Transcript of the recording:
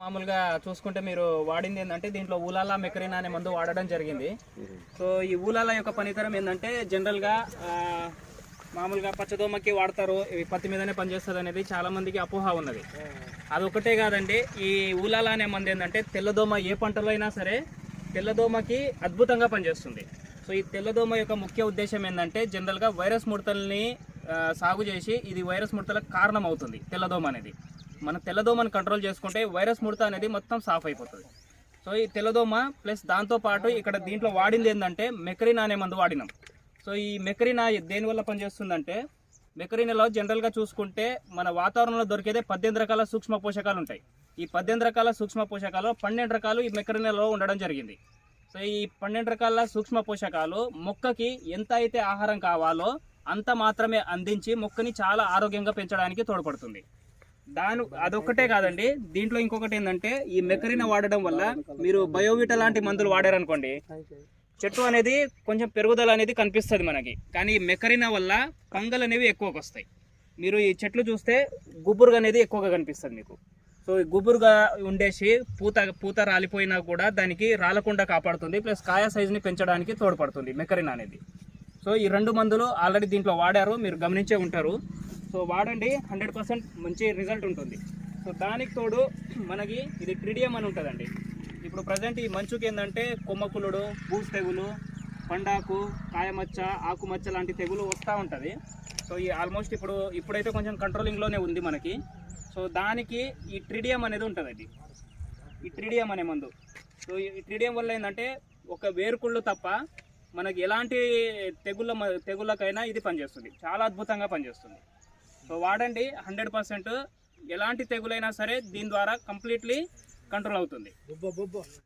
మామూలుగా చూసుకుంటే మీరు వాడింది ఏంటంటే దీంట్లో ఊలాలా మెకరీనా అనే మందు వాడడం జరిగింది. సో ఈ ఊలాలా యొక్క పనితరం ఏంటంటే జనరల్గా మామూలుగా పచ్చదోమకి వాడతారు, పత్తి మీదనే పనిచేస్తుంది అనేది చాలా మందికి అపోహ ఉన్నది. అదొకటే కాదండి, ఈ ఊలాలా అనే మందు ఏంటంటే తెల్లదోమ ఏ పంటలో అయినా సరే తెల్లదోమకి అద్భుతంగా పనిచేస్తుంది. సో ఈ తెల్లదోమ యొక్క ముఖ్య ఉద్దేశం ఏంటంటే జనరల్గా వైరస్ ముడతల్ని సాగు చేసి ఇది వైరస్ ముడతలకు కారణం అవుతుంది. తెల్లదోమ అనేది మన తెల్లదోమను కంట్రోల్ చేసుకుంటే వైరస్ ముడత అనేది మొత్తం సాఫ్ అయిపోతుంది. సో ఈ తెల్లదోమ ప్లస్ దాంతోపాటు ఇక్కడ దీంట్లో వాడింది ఏంటంటే మెకరీనా అనే మందు వాడినాం. సో ఈ మెకరీనా దేనివల్ల పనిచేస్తుందంటే మెకరీనాలో జనరల్గా చూసుకుంటే మన వాతావరణంలో దొరికేదే 18 రకాల సూక్ష్మ పోషకాలు ఉంటాయి. ఈ 18 రకాల సూక్ష్మ పోషకాలు 12 రకాలు ఈ మెకరీనాలో ఉండడం జరిగింది. సో ఈ 12 రకాల సూక్ష్మ పోషకాలు మొక్కకి ఎంత అయితే ఆహారం కావాలో అంత మాత్రమే అందించి మొక్కని చాలా ఆరోగ్యంగా పెంచడానికి తోడ్పడుతుంది. అదొక్కటే కాదండి, దీంట్లో ఇంకొకటి ఏంటంటే ఈ మెకరీనా వాడడం వల్ల మీరు బయోవిటా లాంటి మందులు వాడారనుకోండి, చెట్టు అనేది కొంచెం పెరుగుదల అనేది కనిపిస్తుంది మనకి, కానీ ఈ మెకరీనా వల్ల పంగలు అనేవి ఎక్కువగా వస్తాయి. మీరు ఈ చెట్లు చూస్తే గుబురుగా అనేది ఎక్కువగా కనిపిస్తుంది మీకు. సో ఈ గుబురుగా ఉండేసి పూత రాలిపోయినా కూడా దానికి రాలకుండా కాపాడుతుంది, ప్లస్ కాయ సైజుని పెంచడానికి తోడ్పడుతుంది మెకరీనా అనేది. సో ఈ 2 మందులు ఆల్రెడీ దీంట్లో వాడారు, మీరు గమనించే ఉంటారు. సో వాడండి, 100% మంచి రిజల్ట్ ఉంటుంది. సో దానికి తోడు మనకి ఇది ట్రిడియం అని ఉంటుందండి. ఇప్పుడు ప్రజెంట్ ఈ మంచుకి ఏంటంటే కొమ్మకులుడు, బూస్ తెగులు, పండాకు, కాయమచ్చ, ఆకుమచ్చ లాంటి తెగులు వస్తూ ఉంటుంది. సో ఈ ఆల్మోస్ట్ ఇప్పుడైతే కొంచెం కంట్రోలింగ్లోనే ఉంది మనకి. సో దానికి ఈ ట్రిడియం అనేది ఉంటుందండి, ఈ ట్రిడియం అనే మందు. సో ఈ ట్రిడియం వల్ల ఏంటంటే ఒక వేరుకుళ్ళు తప్ప మనకి ఎలాంటి తెగుళ్ళకైనా ఇది పనిచేస్తుంది, చాలా అద్భుతంగా పనిచేస్తుంది. సో వాడండి, 100% ఎలాంటి తెగులైనా సరే దీని ద్వారా కంప్లీట్లీ కంట్రోల్ అవుతుంది.